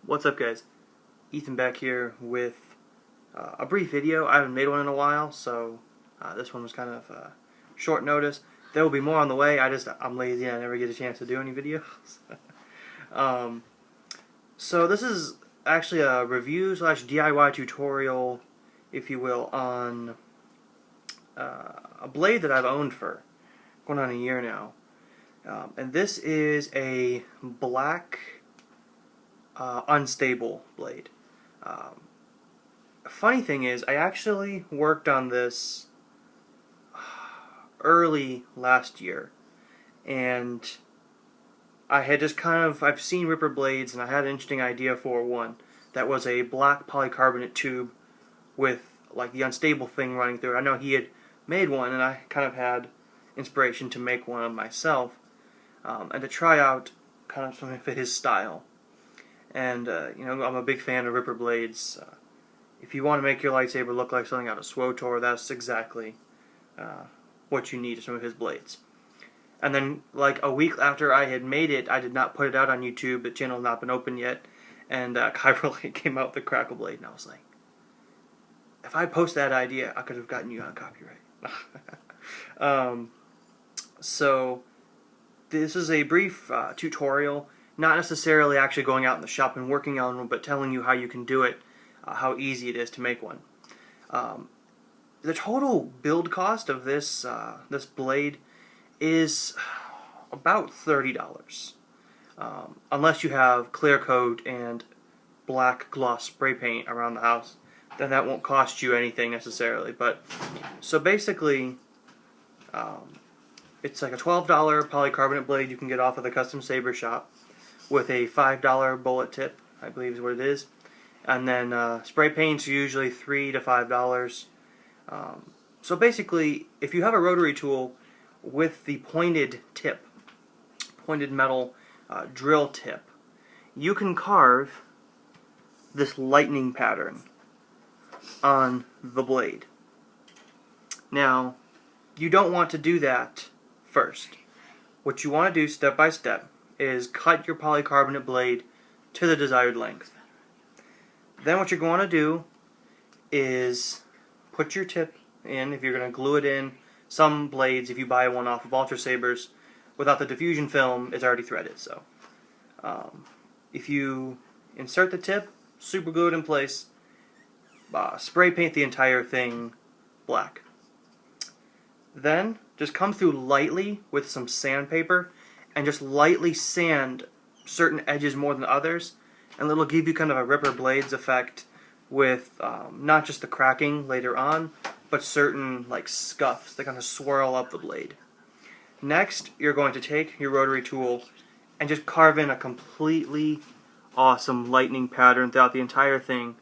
What's up, guys? Ethan back here with a brief video. I haven't made one in a while, so this one was kind of short notice. There will be more on the way. I'm lazy and I never get a chance to do any videos. So this is actually a review slash DIY tutorial, if you will, on a blade that I've owned for going on a year now. And this is a black unstable blade. Funny thing is, I actually worked on this early last year, and I had just I've seen ripper blades, and I had an interesting idea for one that was a black polycarbonate tube with like the unstable thing running through it. I know he had made one, and I kind of had inspiration to make one of myself, and to try out kind of something fit his style. And you know, I'm a big fan of ripper blades. If you want to make your lightsaber look like something out of SWTOR, that's exactly what you need, some of his blades. And then, like a week after I had made it, I did not put it out on YouTube. The channel had not been open yet, and Carve came out with the Crackle blade, and I was like, if I post that idea, I could have gotten you on copyright. So this is a brief tutorial, not necessarily actually going out in the shop and working on one, but telling you how you can do it, how easy it is to make one. The total build cost of this this blade is about $30, unless you have clear coat and black gloss spray paint around the house. Then that won't cost you anything necessarily. But so basically, it's like a $12 polycarbonate blade you can get off of the custom saber shop with a $5 bullet tip, I believe is what it is. And then spray paints are usually $3 to $5. So basically, if you have a rotary tool with the pointed tip, pointed metal drill tip, you can carve this lightning pattern on the blade. Now, you don't want to do that first. What you want to do step by step is cut your polycarbonate blade to the desired length. Then what you're going to do is put your tip in. If you're going to glue it in, some blades, if you buy one off of Ultra Sabers, without the diffusion film, it's already threaded. So if you insert the tip, super glue it in place, spray paint the entire thing black. Then just come through lightly with some sandpaper and just lightly sand certain edges more than others, and it'll give you kind of a ripper blades effect with not just the cracking later on, but certain like scuffs that kind of swirl up the blade. Next, you're going to take your rotary tool and just carve in a completely awesome lightning pattern throughout the entire thing.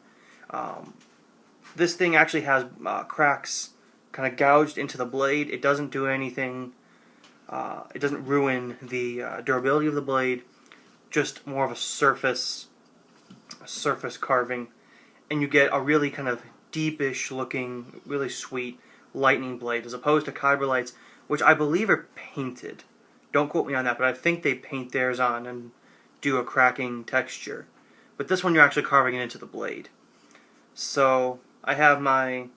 This thing actually has cracks kind of gouged into the blade. It doesn't do anything. It doesn't ruin the durability of the blade. Just more of a surface carving, and you get a really kind of deepish looking, really sweet lightning blade, as opposed to Kyberlites, which I believe are painted. Don't quote me on that, but I think they paint theirs on and do a cracking texture. But this one you're actually carving it into the blade. So I have my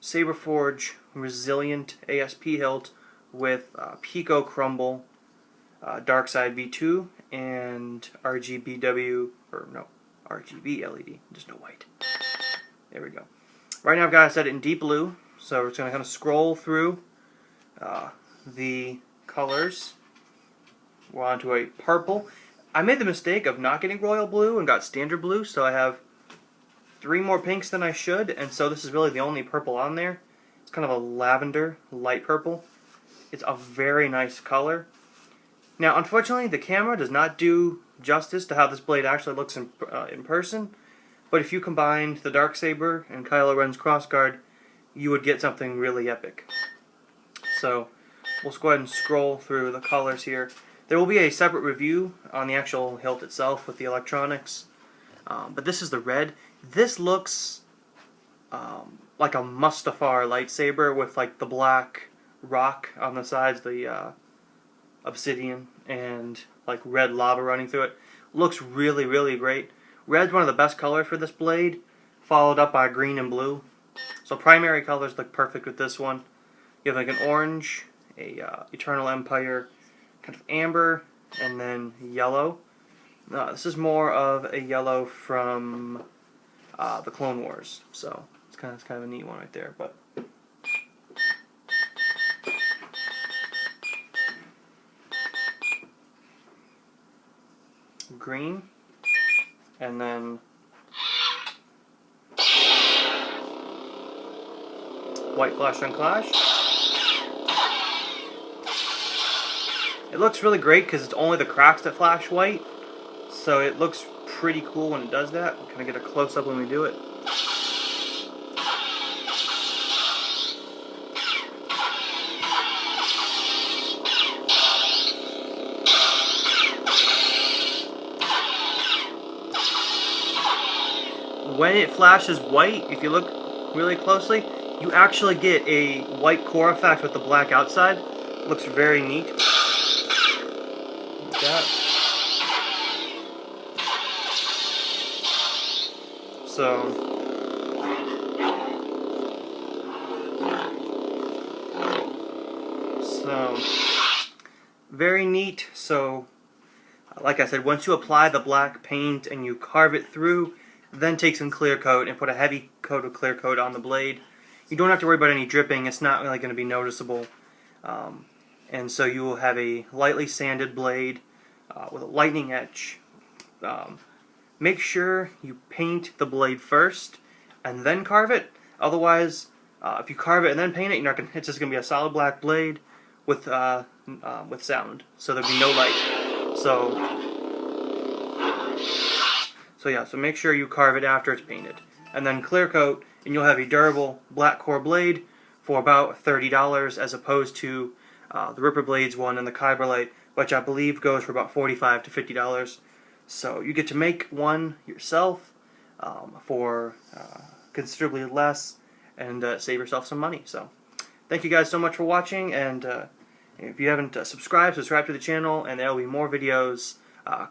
Saberforge Resilient ASP hilt with Pico Crumble, Dark Side V2, and RGB LED, just no white. There we go. Right now I've got it set in deep blue, so we're just going to kind of scroll through the colors. We're on to a purple. I made the mistake of not getting royal blue and got standard blue, so I have 3 more pinks than I should, and so this is really the only purple on there. It's kind of a lavender, light purple. It's a very nice color. Now, unfortunately, the camera does not do justice to how this blade actually looks in person, but if you combined the Darksaber and Kylo Ren's crossguard, you would get something really epic. So, we'll just go ahead and scroll through the colors here. There will be a separate review on the actual hilt itself with the electronics, but this is the red. This looks like a Mustafar lightsaber with like the black rock on the sides, the obsidian, and like red lava running through it. Looks really, really great. Red's one of the best colors for this blade, followed up by green and blue. So primary colors look perfect with this one. You have like an orange, a Eternal Empire, kind of amber, and then yellow. This is more of a yellow from the Clone Wars, so it's kind of a neat one right there. But green, and then white flash on clash. It looks really great because it's only the cracks that flash white, so it looks pretty cool when it does that. We'll kind of get a close-up when we do it. When it flashes white, if you look really closely, you actually get a white core effect with the black outside. It looks very neat. Like that. So very neat. So like I said, once you apply the black paint and you carve it through, then take some clear coat and put a heavy coat of clear coat on the blade. You don't have to worry about any dripping. It's not really going to be noticeable. And so you will have a lightly sanded blade with a lightning edge. Make sure you paint the blade first and then carve it. Otherwise, if you carve it and then paint it, it's just going to be a solid black blade with sound. So there'll be no light. So make sure you carve it after it's painted. And then clear coat, and you'll have a durable black core blade for about $30 as opposed to the Ripper Blades one and the Kyberlite, which I believe goes for about $45 to $50. So you get to make one yourself for considerably less and save yourself some money. So thank you guys so much for watching, and if you haven't subscribed to the channel, and there will be more videos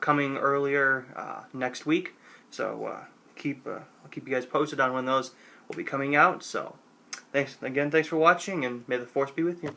coming earlier next week. So I'll keep you guys posted on when those will be coming out. So thanks for watching, and may the Force be with you.